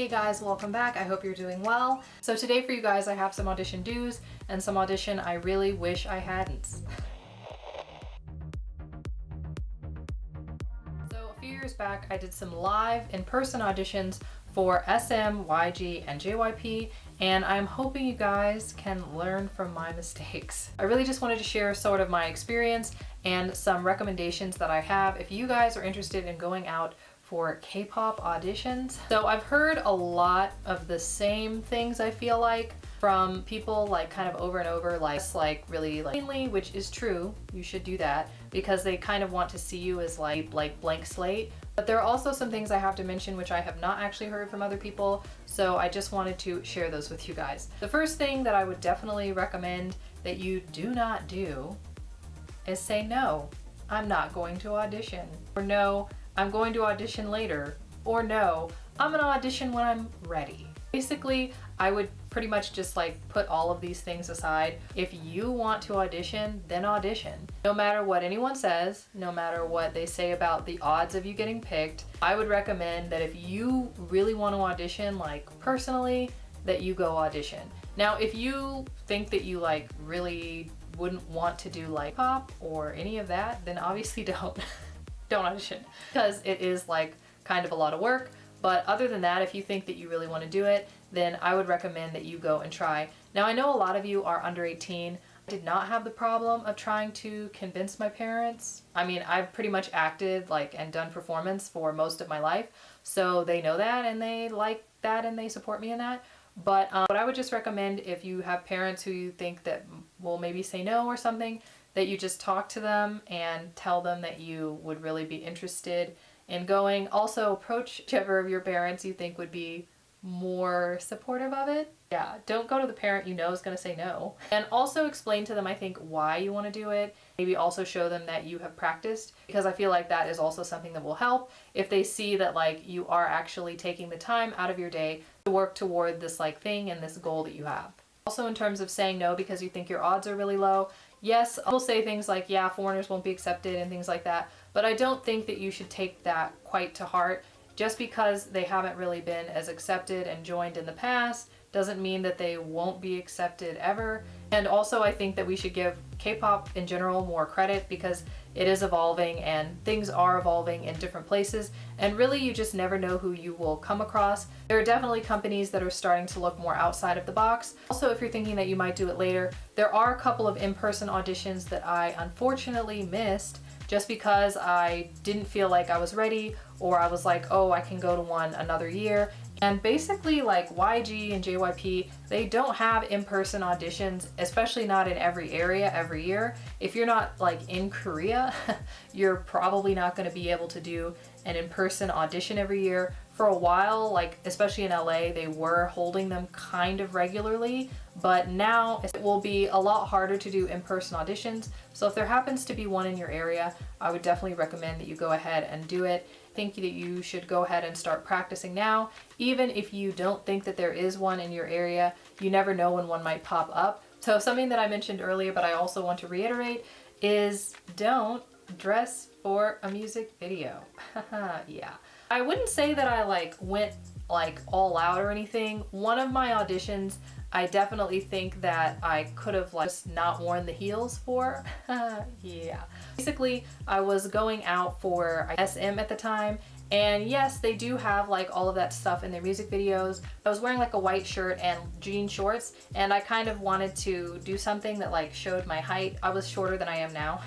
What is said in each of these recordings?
Hey guys, welcome back. I hope you're doing well. So today for you guys, I have some audition do's and some audition I really wish I hadn't. So a few years back, I did some live in-person auditions for SM, YG, and JYP, and I'm hoping you guys can learn from my mistakes. I really just wanted to share sort of my experience and some recommendations that I have if you guys are interested in going out for K-pop auditions. So I've heard a lot of the same things, I feel like, from people like kind of over and over, like really mainly, which is true, you should do that, because they kind of want to see you as like blank slate. But there are also some things I have to mention which I have not actually heard from other people, so I just wanted to share those with you guys. The first thing that I would definitely recommend that you do not do is say, no, I'm not going to audition, or no, I'm going to audition later, or no, I'm gonna audition when I'm ready. Basically, I would pretty much just like put all of these things aside. If you want to audition, then audition. No matter what anyone says, no matter what they say about the odds of you getting picked, I would recommend that if you really want to audition, like personally, that you go audition. Now, if you think that you like really wouldn't want to do like pop or any of that, then obviously don't audition, because it is like kind of a lot of work. But other than that, if you think that you really want to do it, then I would recommend that you go and try. Now, I know a lot of you are under 18. I did not have the problem of trying to convince my parents. I mean, I've pretty much acted like and done performance for most of my life, so they know that and they like that and they support me in that. But I would just recommend, if you have parents who you think that will maybe say no or something, that you just talk to them and tell them that you would really be interested in going. Also, approach whichever of your parents you think would be more supportive of it. Yeah, don't go to the parent you know is going to say no. And also explain to them, I think, why you want to do it. Maybe also show them that you have practiced, because I feel like that is also something that will help if they see that like you are actually taking the time out of your day to work toward this like thing and this goal that you have. Also, in terms of saying no because you think your odds are really low, yes, I'll say things like, yeah, foreigners won't be accepted and things like that, but I don't think that you should take that quite to heart. Just because they haven't really been as accepted and joined in the past doesn't mean that they won't be accepted ever. And also, I think that we should give K-pop in general more credit, because it is evolving and things are evolving in different places, and really you just never know who you will come across. There are definitely companies that are starting to look more outside of the box. Also, if you're thinking that you might do it later, there are a couple of in-person auditions that I unfortunately missed just because I didn't feel like I was ready, or I was like, oh, I can go to one another year. And basically, like YG and JYP, they don't have in-person auditions, especially not in every area every year. If you're not like in Korea, you're probably not going to be able to do an in-person audition every year. For a while, like especially in LA, they were holding them kind of regularly, but now it will be a lot harder to do in-person auditions. So if there happens to be one in your area, I would definitely recommend that you go ahead and do it. I think that you should go ahead and start practicing now. Even if you don't think that there is one in your area, you never know when one might pop up. So something that I mentioned earlier, but I also want to reiterate, is don't dress for a music video. Yeah. I wouldn't say that I like went like all out or anything. One of my auditions, I definitely think that I could have like just not worn the heels for. Yeah. Basically, I was going out for SM at the time, and yes, they do have like all of that stuff in their music videos. I was wearing like a white shirt and jean shorts, and I kind of wanted to do something that like showed my height. I was shorter than I am now.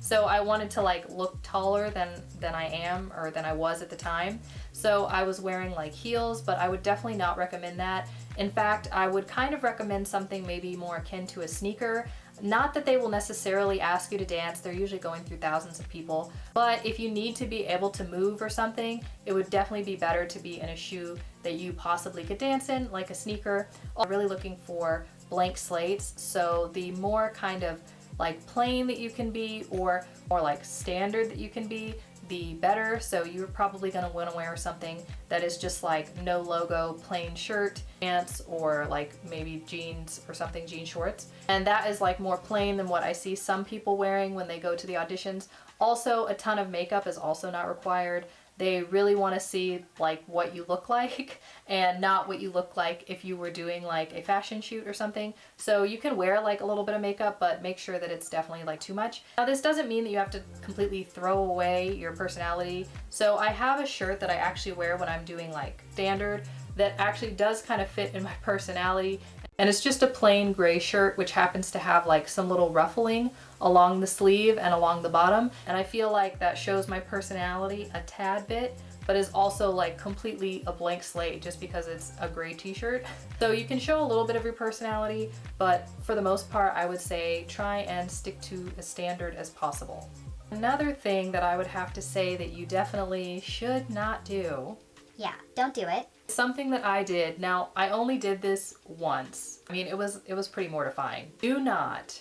So I wanted to like look taller than I am, or than I was at the time. So I was wearing like heels, but I would definitely not recommend that. In fact, I would kind of recommend something maybe more akin to a sneaker. Not that they will necessarily ask you to dance, they're usually going through thousands of people. But if you need to be able to move or something, it would definitely be better to be in a shoe that you possibly could dance in, like a sneaker. I'm really looking for blank slates, so the more kind of like plain that you can be, or like standard that you can be, the better. So you're probably going to want to wear something that is just like no logo, plain shirt, pants, or like maybe jeans or something, jean shorts. And that is like more plain than what I see some people wearing when they go to the auditions. Also, a ton of makeup is also not required. They really want to see like what you look like and not what you look like if you were doing like a fashion shoot or something. So you can wear like a little bit of makeup, but make sure that it's definitely like too much. Now this doesn't mean that you have to completely throw away your personality. So I have a shirt that I actually wear when I'm doing like standard that actually does kind of fit in my personality. And it's just a plain gray shirt, which happens to have like some little ruffling along the sleeve and along the bottom. And I feel like that shows my personality a tad bit, but is also like completely a blank slate just because it's a gray t-shirt. So you can show a little bit of your personality, but for the most part, I would say try and stick to as standard as possible. Another thing that I would have to say that you definitely should not do. Yeah, don't do it. Something that I did. Now, I only did this once. I mean, it was pretty mortifying. Do not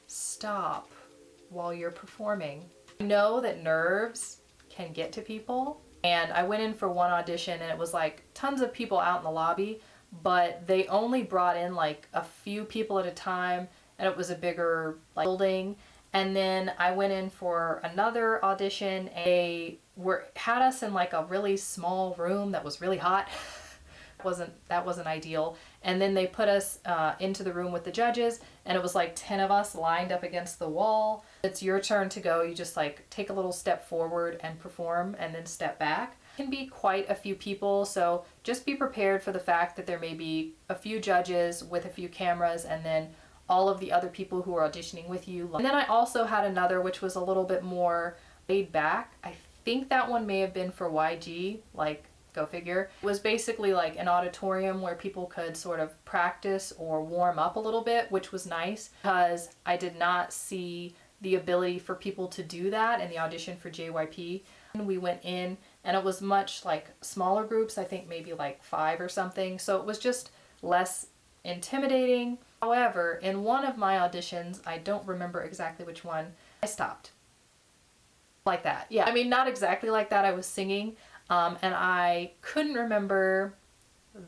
stop while you're performing. I know that nerves can get to people, and I went in for one audition and it was like tons of people out in the lobby, but they only brought in like a few people at a time, and it was a bigger like building. And then I went in for another audition. Had us in like a really small room that was really hot. That wasn't ideal. And then they put us into the room with the judges, and it was like 10 of us lined up against the wall. It's your turn to go. You just like take a little step forward and perform, and then step back. It can be quite a few people, so just be prepared for the fact that there may be a few judges with a few cameras, and then all of the other people who are auditioning with you. And then I also had another which was a little bit more laid back. I think that one may have been for YG, like go figure. It was basically like an auditorium where people could sort of practice or warm up a little bit, which was nice because I did not see the ability for people to do that in the audition for JYP. And we went in and it was much like smaller groups, I think maybe like 5 or something. So it was just less intimidating. However, in one of my auditions, I don't remember exactly which one, I stopped. Like that. Yeah, I mean, not exactly like that. I was singing, and I couldn't remember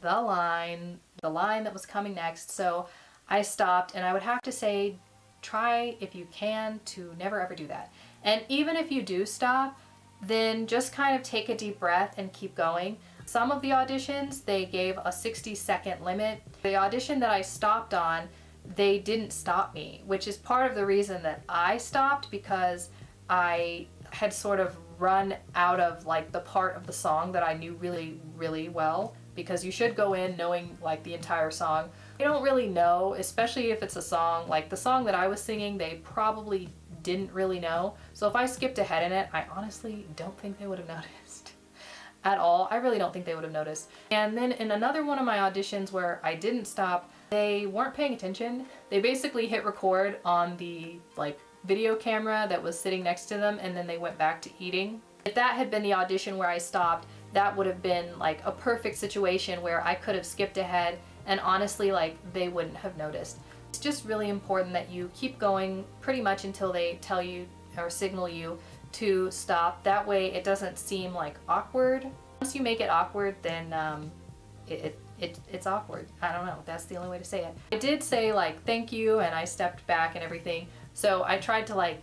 the line that was coming next. So I stopped, and I would have to say, try if you can to never ever do that. And even if you do stop, then just kind of take a deep breath and keep going. Some of the auditions, they gave a 60-second limit. The audition that I stopped on, they didn't stop me, which is part of the reason that I stopped, because I had sort of run out of like the part of the song that I knew really, really well, because you should go in knowing like the entire song. You don't really know, especially if it's a song like the song that I was singing, they probably didn't really know. So if I skipped ahead in it, I honestly don't think they would have noticed at all. I really don't think they would have noticed. And then in another one of my auditions where I didn't stop, they weren't paying attention. They basically hit record on the like video camera that was sitting next to them, and then they went back to eating. If that had been the audition where I stopped, that would have been like a perfect situation where I could have skipped ahead, and honestly like they wouldn't have noticed. It's just really important that you keep going pretty much until they tell you or signal you to stop. That way it doesn't seem like awkward. Once you make it awkward, then it's awkward. I don't know, that's the only way to say it. I did say like thank you, and I stepped back and everything, so I tried to like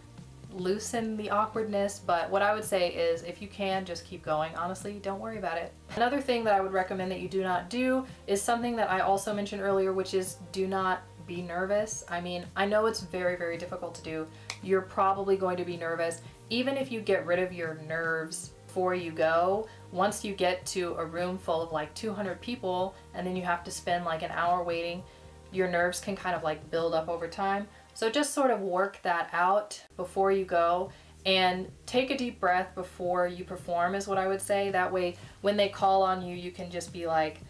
loosen the awkwardness, but what I would say is if you can, just keep going. Honestly, don't worry about it. Another thing that I would recommend that you do not do is something that I also mentioned earlier, which is do not be nervous. I mean, I know it's very, very difficult to do. You're probably going to be nervous. Even if you get rid of your nerves before you go, once you get to a room full of like 200 people and then you have to spend like an hour waiting, your nerves can kind of like build up over time. So just sort of work that out before you go, and take a deep breath before you perform is what I would say. That way when they call on you, you can just be like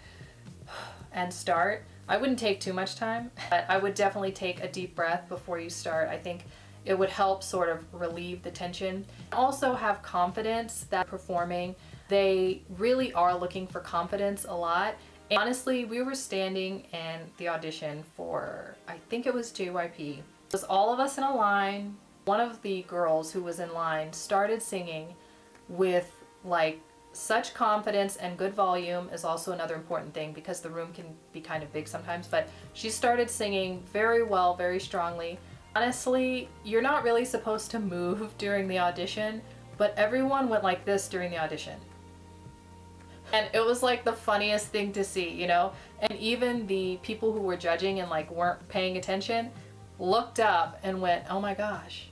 and start. I wouldn't take too much time, but I would definitely take a deep breath before you start. I think it would help sort of relieve the tension. Also have confidence that performing, they really are looking for confidence a lot. And honestly, we were standing in the audition for, I think it was JYP. It was all of us in a line. One of the girls who was in line started singing with like such confidence, and good volume is also another important thing because the room can be kind of big sometimes, but she started singing very well, very strongly. Honestly, you're not really supposed to move during the audition, but everyone went like this during the audition. And it was like the funniest thing to see, you know? And even the people who were judging and like weren't paying attention looked up and went, oh my gosh,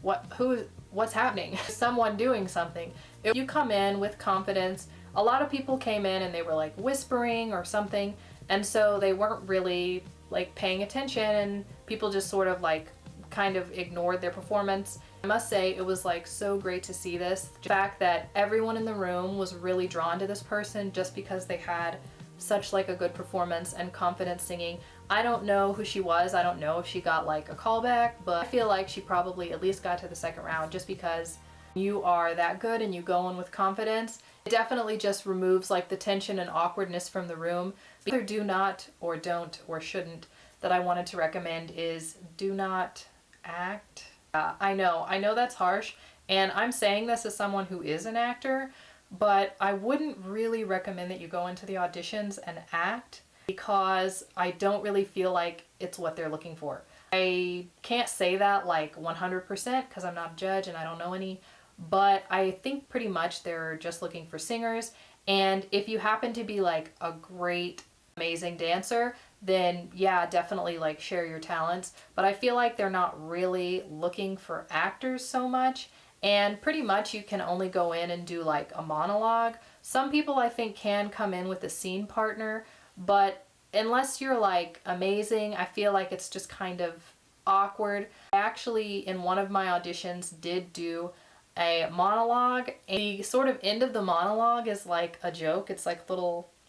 what's happening? Someone doing something. If you come in with confidence, a lot of people came in and they were like whispering or something, and so they weren't really like paying attention, and people just sort of like kind of ignored their performance. I must say it was like so great to see this. The fact that everyone in the room was really drawn to this person just because they had such like a good performance and confident singing. I don't know who she was. I don't know if she got like a callback, but I feel like she probably at least got to the second round just because you are that good and you go in with confidence. It definitely just removes like the tension and awkwardness from the room. Either do not or don't or shouldn't that I wanted to recommend is do not act. I know that's harsh, and I'm saying this as someone who is an actor, but I wouldn't really recommend that you go into the auditions and act because I don't really feel like it's what they're looking for. I can't say that like 100% because I'm not a judge and I don't know any, but I think pretty much they're just looking for singers. And if you happen to be like a great, amazing dancer, then yeah, definitely like share your talents. But I feel like they're not really looking for actors so much. And pretty much you can only go in and do like a monologue. Some people I think can come in with a scene partner, but unless you're like amazing, I feel like it's just kind of awkward. I actually, in one of my auditions, did do a monologue. And the sort of end of the monologue is like a joke. It's like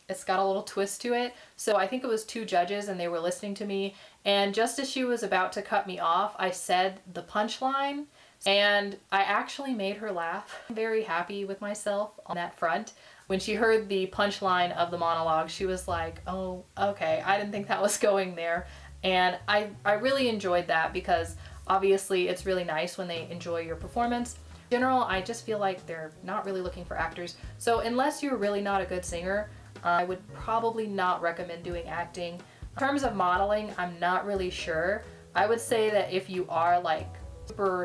it's got a little twist to it. So I think it was two judges and they were listening to me. And just as she was about to cut me off, I said the punchline and I actually made her laugh. I'm very happy with myself on that front. When she heard the punchline of the monologue, she was like, oh, okay, I didn't think that was going there. And I really enjoyed that because obviously it's really nice when they enjoy your performance. In general, I just feel like they're not really looking for actors. So unless you're really not a good singer, I would probably not recommend doing acting. In terms of modeling, I'm not really sure. I would say that if you are like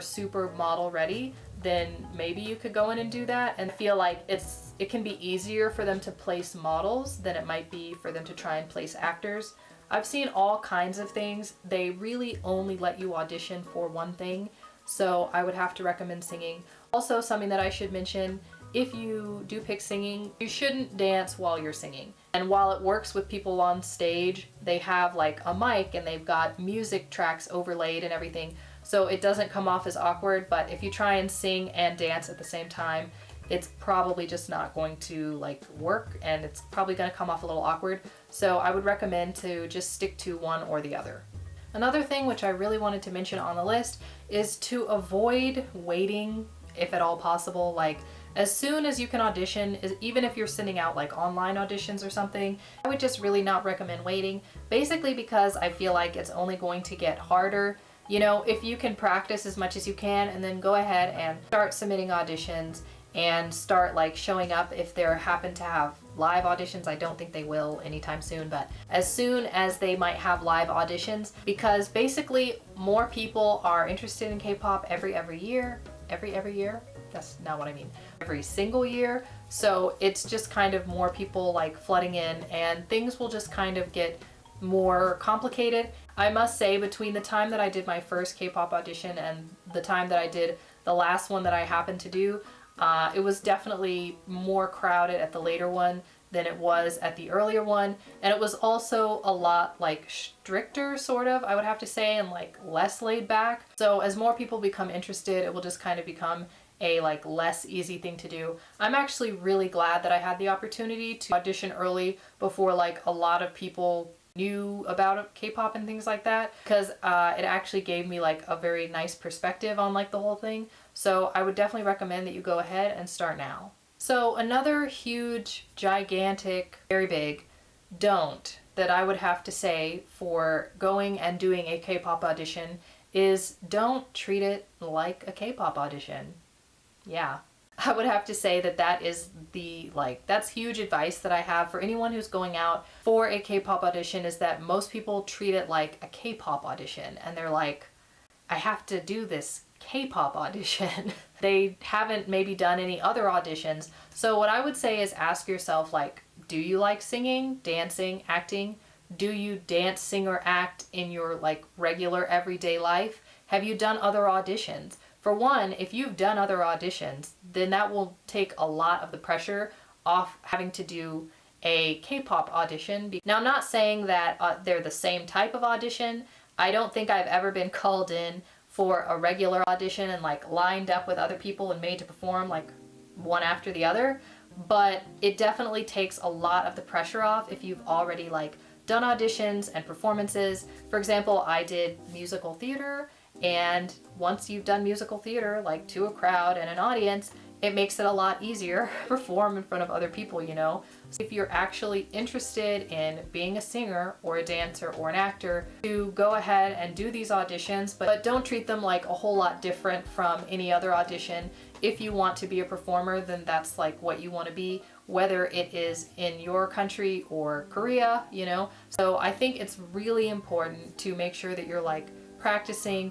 super model ready, then maybe you could go in and do that, and feel like it can be easier for them to place models than it might be for them to try and place actors. I've seen all kinds of things. They really only let you audition for one thing, so I would have to recommend singing. Also, something that I should mention, if you do pick singing, you shouldn't dance while you're singing. And while it works with people on stage, they have like a mic and they've got music tracks overlaid and everything, so it doesn't come off as awkward. But if you try and sing and dance at the same time, it's probably just not going to like work, and it's probably going to come off a little awkward. So I would recommend to just stick to one or the other. Another thing which I really wanted to mention on the list is to avoid waiting if at all possible. Like as soon as you can audition, even if you're sending out like online auditions or something, I would just really not recommend waiting, basically because I feel like it's only going to get harder. You know, if you can practice as much as you can and then go ahead and start submitting auditions and start like showing up if they happen to have live auditions. I don't think they will anytime soon, but as soon as they might have live auditions, because basically more people are interested in K-pop every year. That's not what I mean. Every single year. So it's just kind of more people like flooding in, and things will just kind of get more complicated. I must say, between the time that I did my first K-pop audition and the time that I did the last one that I happened to do, it was definitely more crowded at the later one than it was at the earlier one. And it was also a lot like stricter, sort of, I would have to say, and like less laid back. So as more people become interested, it will just kind of become a like less easy thing to do. I'm actually really glad that I had the opportunity to audition early before like a lot of people knew about K-pop and things like that, because it actually gave me like a very nice perspective on like the whole thing. So I would definitely recommend that you go ahead and start now. So another huge, gigantic, very big don't that I would have to say for going and doing a K-pop audition is don't treat it like a K-pop audition. Yeah. I would have to say that that is that's huge advice that I have for anyone who's going out for a K-pop audition, is that most people treat it like a K-pop audition, and they're like, I have to do this K-pop audition. They haven't maybe done any other auditions. So what I would say is ask yourself, like, do you like singing, dancing, acting? Do you dance, sing, or act in your like regular everyday life? Have you done other auditions? For one, if you've done other auditions, then that will take a lot of the pressure off having to do a K-pop audition. Now, I'm not saying that they're the same type of audition. I don't think I've ever been called in for a regular audition and like lined up with other people and made to perform like one after the other, but it definitely takes a lot of the pressure off if you've already like done auditions and performances. For example, I did musical theater, and once you've done musical theater like to a crowd and an audience, it makes it a lot easier to perform in front of other people, you know? So if you're actually interested in being a singer or a dancer or an actor, to go ahead and do these auditions, but don't treat them like a whole lot different from any other audition. If you want to be a performer, then that's like what you want to be, whether it is in your country or Korea, you know? So I think it's really important to make sure that you're like practicing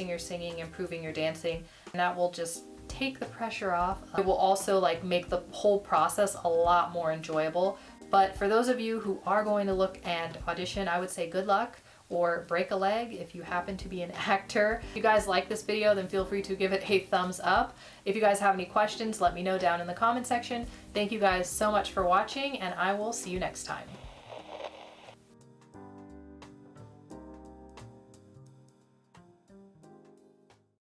your singing, improving your dancing, and that will just take the pressure off. It will also like make the whole process a lot more enjoyable. But for those of you who are going to look and audition, I would say good luck, or break a leg if you happen to be an actor. If you guys like this video, then feel free to give it a thumbs up. If you guys have any questions, let me know down in the comment section. Thank you guys so much for watching, and I will see you next time.